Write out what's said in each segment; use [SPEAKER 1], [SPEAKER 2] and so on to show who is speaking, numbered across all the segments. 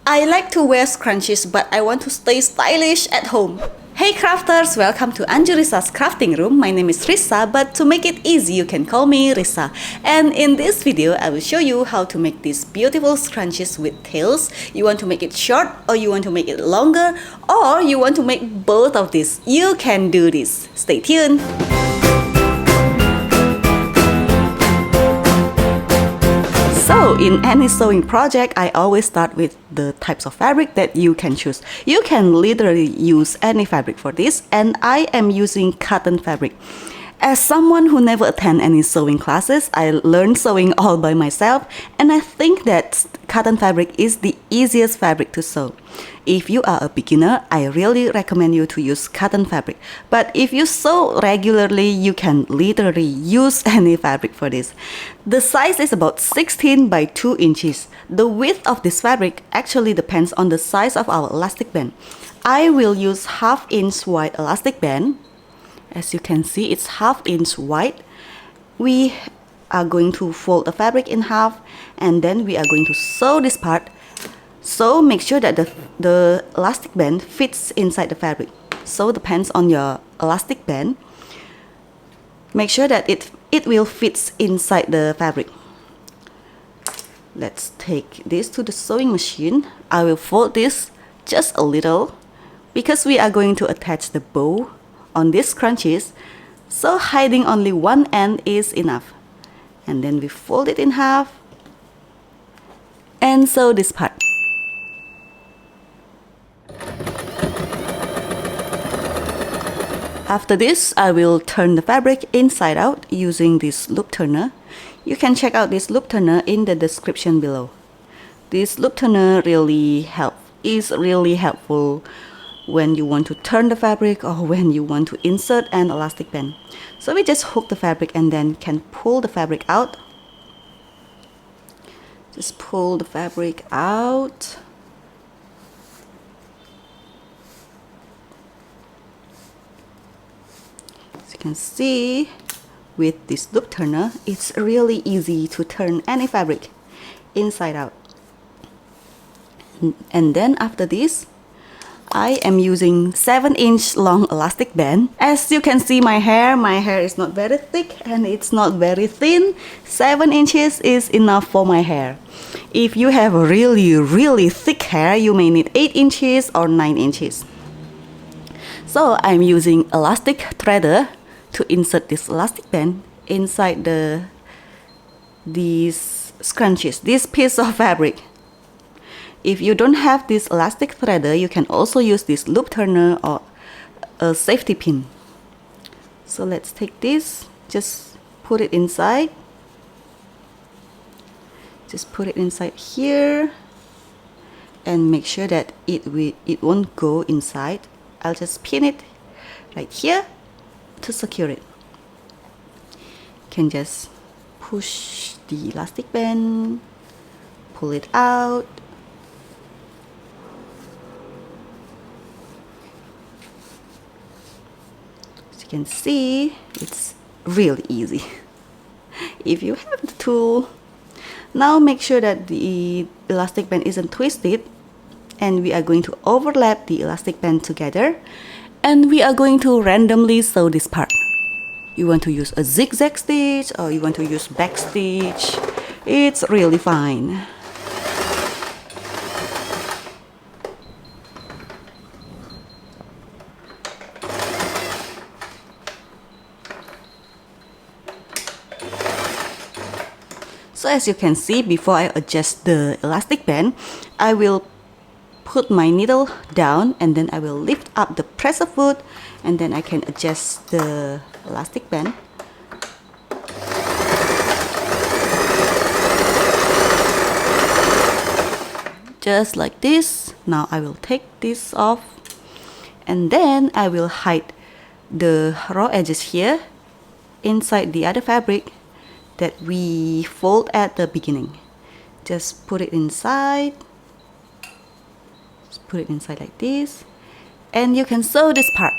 [SPEAKER 1] I like to wear scrunchies, but I want to stay stylish at home. Hey crafters, welcome to Anjurisa's crafting room. My name is Risa, but to make it easy, you can call me Risa. And in this video, I will show you how to make these beautiful scrunchies with tails. You want to make it short, or you want to make it longer, or you want to make both of these. You can do this. Stay tuned. So in any sewing project, I always start with the types of fabric that you can choose. You can literally use any fabric for this, and I am using cotton fabric. As someone who never attend any sewing classes, I learned sewing all by myself, and I think that cotton fabric is the easiest fabric to sew. If you are a beginner, I really recommend you to use cotton fabric. But if you sew regularly, you can literally use any fabric for this. The size is about 16 by 2 inches. The width of this fabric actually depends on the size of our elastic band. I will use 1/2 inch wide elastic band. As you can see, it's 1/2 inch wide. We are going to fold the fabric in half, and then we are going to sew this part. So make sure that the elastic band fits inside the fabric. So depends on your elastic band. Make sure that it will fit inside the fabric. Let's take this to the sewing machine. I will fold this just a little because we are going to attach the bow on these scrunchies, so hiding only one end is enough. And then we fold it in half and sew this part. After this, I will turn the fabric inside out using this loop turner. You can check out this loop turner in the description below. This loop turner is really helpful when you want to turn the fabric or when you want to insert an elastic band. So we just hook the fabric and then can pull the fabric out. Just pull the fabric out. As you can see, with this loop turner, it's really easy to turn any fabric inside out. And then after this, I am using 7-inch long elastic band. As you can see my hair is not very thick and it's not very thin. 7 inches is enough for my hair. If you have a really thick hair, you may need 8 inches or 9 inches. So I'm using elastic threader to insert this elastic band inside these scrunchies, this piece of fabric. If you don't have this elastic threader, you can also use this loop turner or a safety pin. So let's take this, just put it inside. Just put it inside here and make sure that it won't go inside. I'll just pin it right here to secure it. You can just push the elastic band, pull it out. You can see it's really easy if you have the tool. Now make sure that the elastic band isn't twisted, and we are going to overlap the elastic band together, and we are going to randomly sew this part. You want to use a zigzag stitch or you want to use back stitch, it's really fine. So as you can see, before I adjust the elastic band, I will put my needle down and then I will lift up the presser foot, and then I can adjust the elastic band. Just like this. Now I will take this off, and then I will hide the raw edges here inside the other fabric that we fold at the beginning. Just put it inside. Just put it inside like this, and you can sew this part.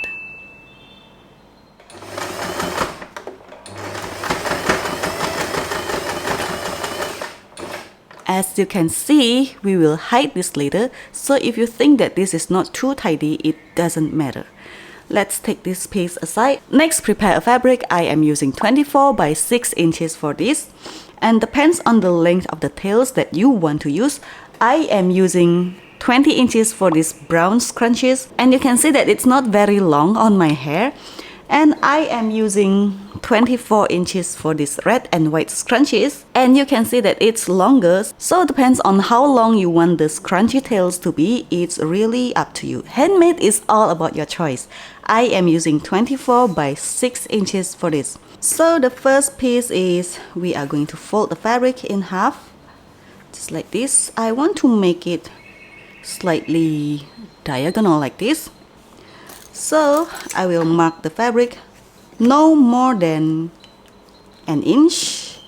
[SPEAKER 1] As you can see, we will hide this later, so if you think that this is not too tidy, it doesn't matter. Let's take this piece aside. Next, prepare a fabric. I am using 24 by 6 inches for this, and depends on the length of the tails that you want to use. I am using 20 inches for this brown scrunchies, and you can see that it's not very long on my hair. And I am using 24 inches for this red and white scrunchies, and you can see that it's longer, so it depends on how long you want the scrunchy tails to be. It's really up to you. Handmade is all about your choice. I am using 24 by 6 inches for this. So the first piece is we are going to fold the fabric in half, just like this. I want to make it slightly diagonal like this. So I will mark the fabric no more than an inch.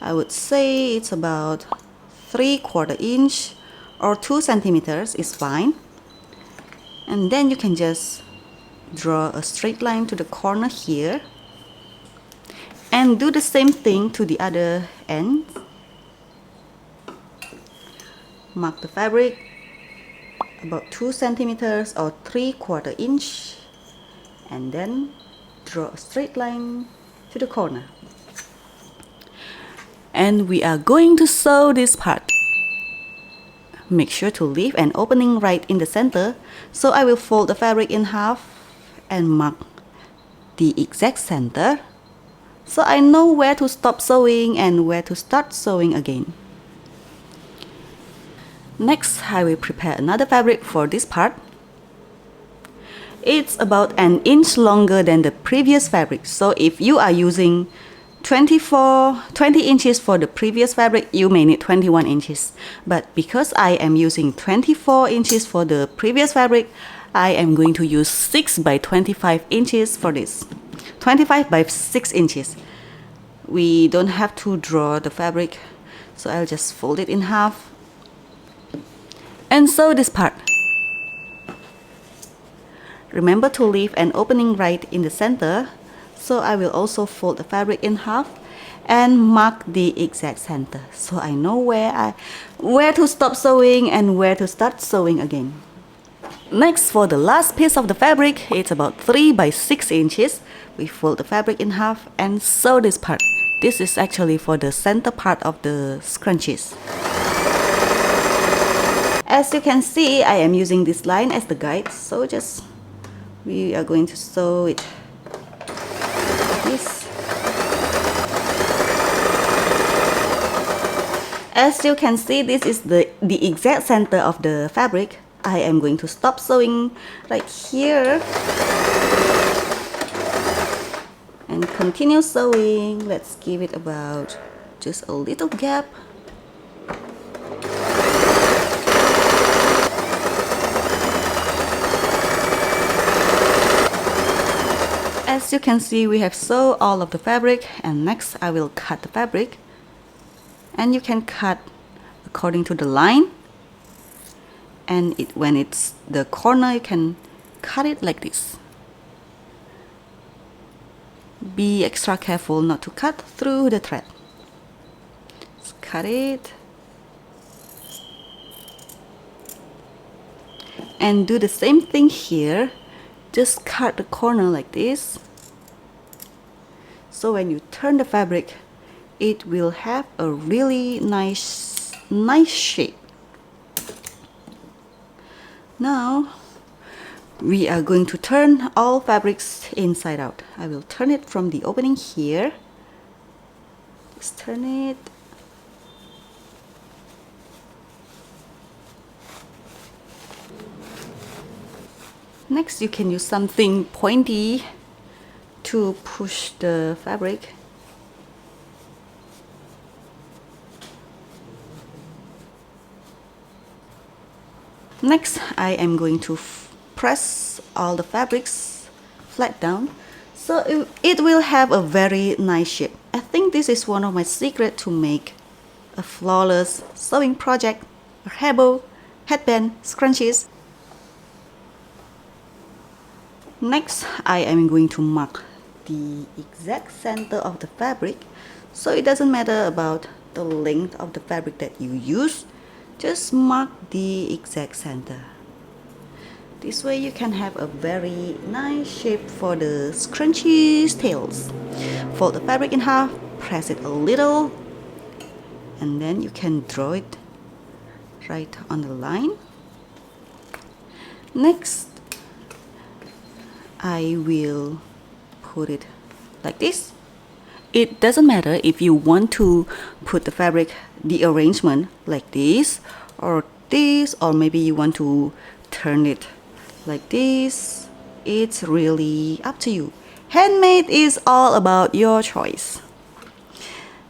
[SPEAKER 1] I would say it's about 3/4 inch or 2 centimeters is fine. And then you can just draw a straight line to the corner here. And do the same thing to the other end. Mark the fabric about 2 centimeters or 3/4 inch, and then draw a straight line to the corner. And we are going to sew this part. Make sure to leave an opening right in the center. So I will fold the fabric in half and mark the exact center, so I know where to stop sewing and where to start sewing again. Next, I will prepare another fabric for this part. It's about an inch longer than the previous fabric. So if you are using 20 inches for the previous fabric, you may need 21 inches. But because I am using 24 inches for the previous fabric, I am going to use 6 by 25 inches for this. 25 by 6 inches. We don't have to draw the fabric, so I'll just fold it in half and sew this part. Remember to leave an opening right in the center, so I will also fold the fabric in half and mark the exact center, so I know where to stop sewing and where to start sewing again. Next, for the last piece of the fabric, it's about 3 by 6 inches. We fold the fabric in half and sew this part. This is actually for the center part of the scrunchies. As you can see, I am using this line as the guide, so we are going to sew it like this. As you can see, this is the exact center of the fabric. I am going to stop sewing right here and continue sewing. Let's give it about just a little gap. As you can see, we have sewn all of the fabric, and next I will cut the fabric. And you can cut according to the line, and when it's the corner, you can cut it like this. Be extra careful not to cut through the thread. Just cut it and do the same thing here. Just cut the corner like this, so when you turn the fabric, it will have a really nice shape. Now we are going to turn all fabrics inside out. I will turn it from the opening here. Just turn it. Next, you can use something pointy to push the fabric. Next, I am going to press all the fabrics flat down, so it will have a very nice shape. I think this is one of my secrets to make a flawless sewing project, a hair bow, headband, scrunchies. Next, I am going to mark the exact center of the fabric, so it doesn't matter about the length of the fabric that you use, just mark the exact center. This way you can have a very nice shape for the scrunchies tails. Fold the fabric in half, press it a little, and then you can draw it right on the line. Next, I will put it like this. It doesn't matter if you want to put the fabric, the arrangement like this, or maybe you want to turn it like this. It's really up to you. Handmade is all about your choice.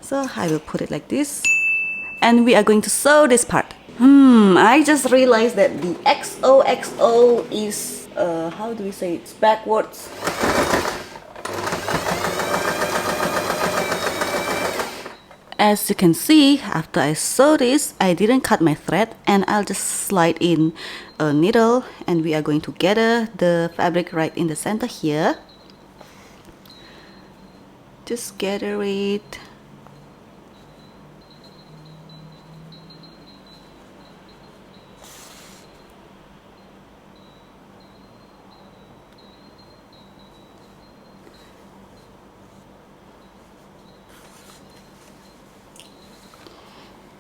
[SPEAKER 1] So I will put it like this, and we are going to sew this part. I just realized that the XOXO is how do we say it? It's backwards. As you can see, after I sew this, I didn't cut my thread, and I'll just slide in a needle, and we are going to gather the fabric right in the center here. Just gather it.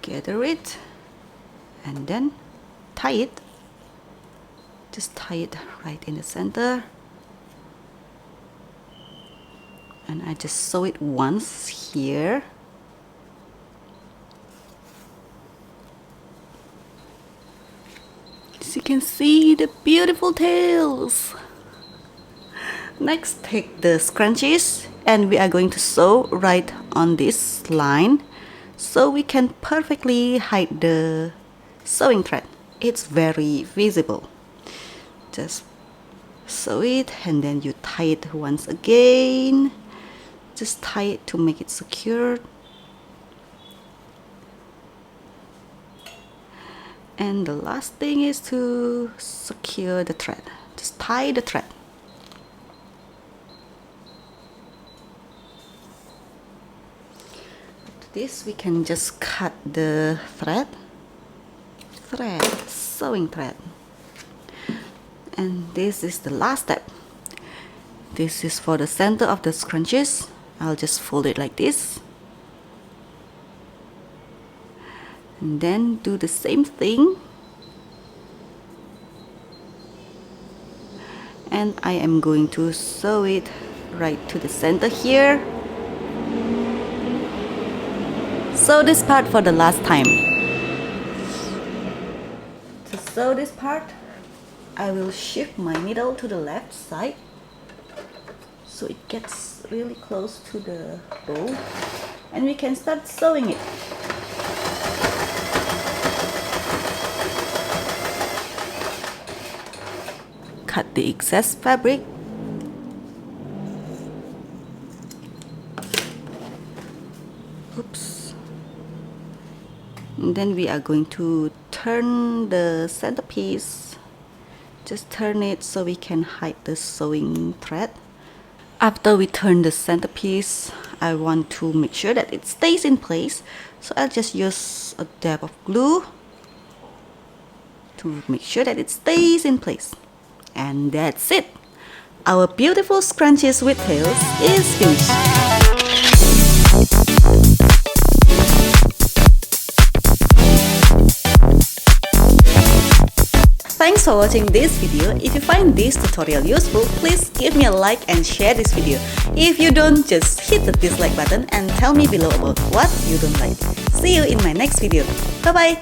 [SPEAKER 1] Gather it, and then tie it. Just tie it right in the center, and I just sew it once here. As you can see, the beautiful tails. Next, take the scrunchies, and we are going to sew right on this line, so we can perfectly hide the sewing thread. It's very visible. Just sew it, and then you tie it once again. Just tie it to make it secure. And the last thing is to secure the thread. Just tie the thread. This we can just cut the thread, sewing thread, and this is the last step. This is for the center of the scrunchies. I'll just fold it like this, and then do the same thing, and I am going to sew it right to the center here. Sew this part for the last time. To sew this part, I will shift my needle to the left side so it gets really close to the bow, and we can start sewing it. Cut the excess fabric. Oops. And then we are going to turn the centerpiece. Just turn it so we can hide the sewing thread. After we turn the centerpiece, I want to make sure that it stays in place, so I'll just use a dab of glue to make sure that it stays in place. And that's it! Our beautiful scrunchies with tails is finished. Thanks for watching this video. If you find this tutorial useful, please give me a like and share this video. If you don't, just hit the dislike button and tell me below about what you don't like. See you in my next video. Bye bye!